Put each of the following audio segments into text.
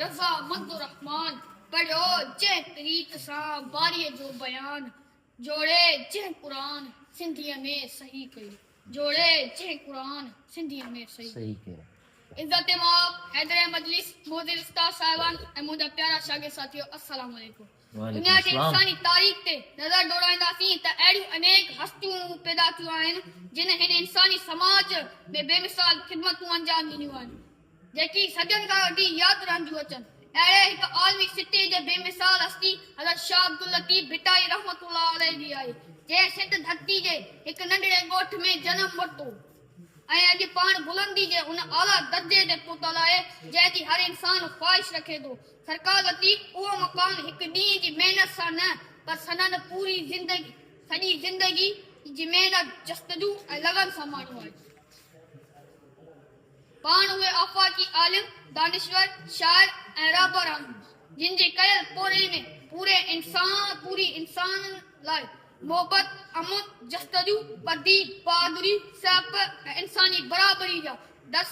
رضا مند رحمان پڑھو جے طریق ساں باری جو بیان جوڑے جے قرآن سندھیہ میں صحیح کئی جوڑے جے قرآن سندھیہ میں صحیح کئی عزت ماب حیدر مجلس موذر استاد صاحبان ऐं मुंहिंजा प्यारा शागिर्द साथियो अस्सलाम वालेकुम दुनिया जी इंसानी तारीख़ ते नज़र दौड़ाईंदासीं त अहिड़ियूं अनेक हस्तियूं पैदा थियूं आहिनि जिन हिन इंसानी समाज में बेमिसाल ख़िदमतूं अंजाम ॾिनियूं आहिनि जेकी सदियुनि खां वठी यादि रहंदियूं अचनि अहिड़े हिकु आलमी सिटे जे बेमिसाल हस्ती हज़रत शाह अब्दुल लतीफ़ भिटाई रहमतुल्लाह अलैहि जी आहे जंहिं सिंध धरती जे हिकु नंढड़े ॻोठ में जनमु वरितो ऐं अॼु पाण बुलंदी जे उन आला दर्जे ते पहुतल आहे जंहिंजी हर इंसान ख़्वाहिश रखे थो सरकार लतीफ़ उहो मकान हिकु ॾींहं जी महिनत सां न पर सनन पूरी ज़िंदगी सॼी ज़िंदगी जी महिनत जस्तजू ऐं लगन सां माण्हू आहे पाण उहे आफ़ाक़ी आलिम दानिश्वर शाइर ऐं रहबर आहिनि जिन जे कयल पोरे में पूरी इंसान लाइ मोहबत अमन जस्तजू परदीद बहादुरी सियाप ऐं इंसानी बराबरी जा दस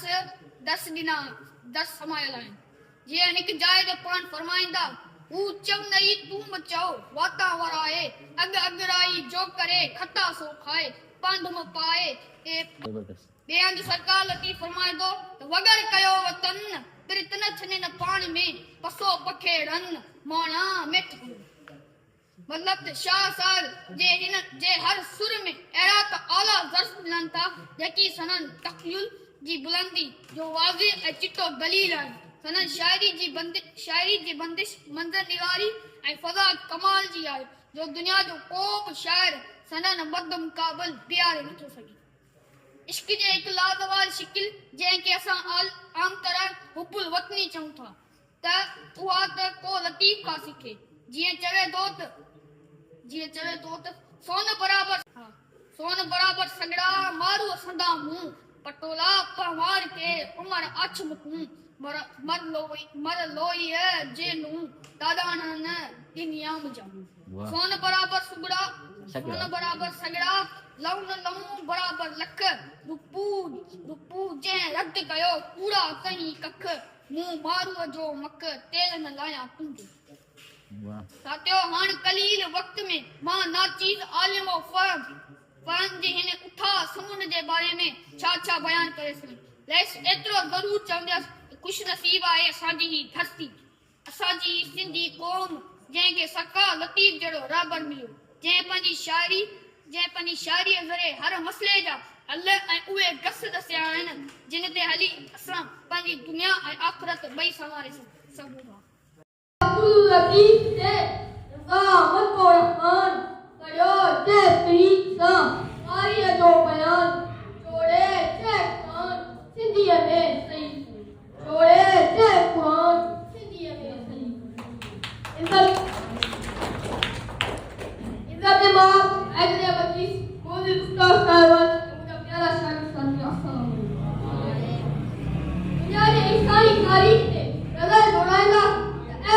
समायल आहिनि जीअं हिकु जाइ ते पाण फरमाईंदा हू चवंदई तूं बि चओ वाता वराए अॻराई जो करे खटा सो खाए पंध में पाए ॿिए हंधि सरकार लतीफ़ फरमाए थो त वगर कयो वतन प्रित न छॾे न पाण में पसो पखेड़न माणा मिठ मतलब शाह साहब जे हर सुर में अहिड़ा त आला ज़र्फ़ मिलनि था जेकी सनन तख़्युल जी बुलंदी जो वाज़िह ऐं चिटो दलील आहे सनन शाइरी जी बंदिश मंज़र निगारी ऐं फ़ज़ा कमाल जी आहे जो दुनिया जो को बि शाइर सनन मद मुक़ाबिल बिहारे नथो सघे इश्क जे हिकु लाज़वाल शिकिल जंहिंखे असां आम तरह हुब्बुल वतनी चऊं था त उहा त को लतीफ़ खां सिखे जीअं चवे थो त सोन बराबर सगड़ा मारू संदा मुंह पटोला पवार के उमर अछ मुकूं मर लोई है जे नू दादानन दुनिया में जाऊं सोन बराबर सगड़ा लौन बराबर लख रुपू जे रद्द कयो कूड़ा कहीं कख मुंह मारू जो मक तेल न लाया तुंजो साथियो हाण कलील वक्त में मां नाचीज आलिम फर्म जे हिन उठा सुमन जे बारे में छा बयान करे सघां लेस एतिरो ज़रूर चवंदसि खुश नसीब आहे असांजी ही धरती असांजी सिंधी क़ौम जंहिंखे सरकार लतीफ़ जहिड़ो रहबर मिलियो जंहिं पंहिंजी शाइरीअ ज़रिए हर मसइले जा हल ऐं उहे गस दसिया आहिनि जिन ते हली असां पंहिंजी दुनिया ऐं आख़िरत ॿई संवारे सघूं था अब्दुल लतीफ़ जे रज़ा मद रहमान पढ़ो जे तरीक़ सां बारी जो बयान जोड़े जे कुरान सिंधीअ में सही जोड़े जे कुरान सिंधीअ में सही इज्जत मां हैदर मजलिस मोदी उस्ताद साहब मुझे प्यारा शागिर्द साथी अस्सलाम वालेकुम दुनिया जी इंसानी तारीख़ ते नज़र दौड़ाईंदा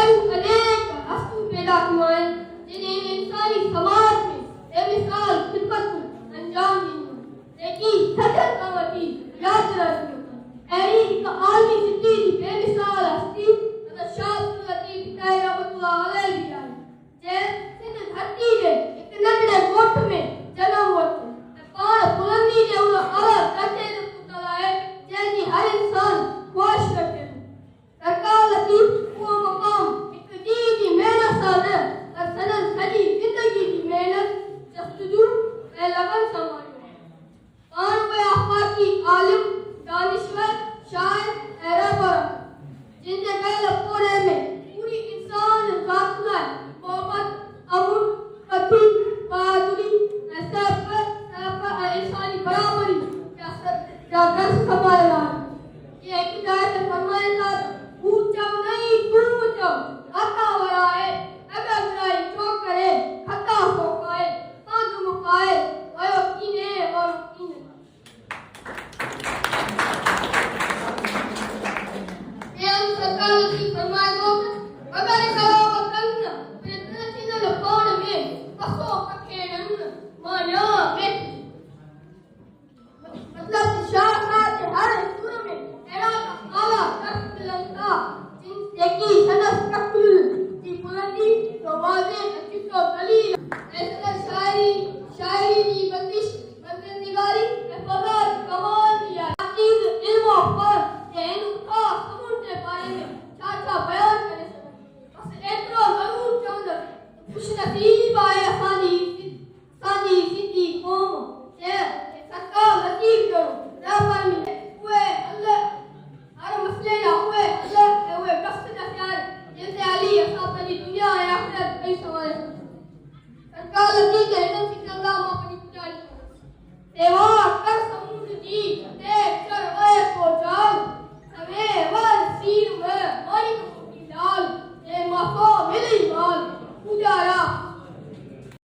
अनेक हस्तियूं पैदा थियूं आहिनि जिन इंसानी समाज में बेमिसाल ख़िदमतूं अंजाम ॾिनियूं जेकी सदियुनि खां वठी यादि रहंदियूं अहिड़ी हिकु आलमी सिटी जी बेमिसाल हस्ती हज़रत शाह अब्दुल लतीफ़ भिटाई रहमतुल्लाह अलैहि जी आहे जंहिं सिंध धरती जे हिकु नंढड़े ॻोठ में जनमु वरितो ऐं पाण बुलंदी जे उन आला दर्जे ते पहुतल आहे जंहिंजी हर इंसान ख़्वाहिश रखे थो सरकार लतीफ़ उहो मक़ाम हिकु ॾींहं जी महिनत सां न पर सनन सॼी ज़िंदगी जी महिनत जस्तजू ऐं लगन सां माणियो पाण उहे आफ़ाक़ी आलिम दानिश्वर शाइर ऐं रहबर जिन जे कयल पोरे में पूरी इंसान ज़ात लाइ मोहबत अमन परदीद बहादुरी ऐं सियाप ऐं इंसानी बराबरी जा दस समायल आहिनि ये हिकु जाइ ते फरमाईंदा हू चवंदई तूं बि चओ वाता वराए अॻराई जो करे खटा सो खाए पंध में पाए वयो कीने और कीने सरकार की फरमाए दो अगर करो वतन प्रित न पाण में पसो पखेड़न माया में मतलब शाह साहब के हर सुर में अहिड़ा आला दर्द मिलनि था जेकी संदसि तक़रीर जी बुलंदी तो वाज़े ऐं चिटो दलील ऐं शाइरी जी बंदिश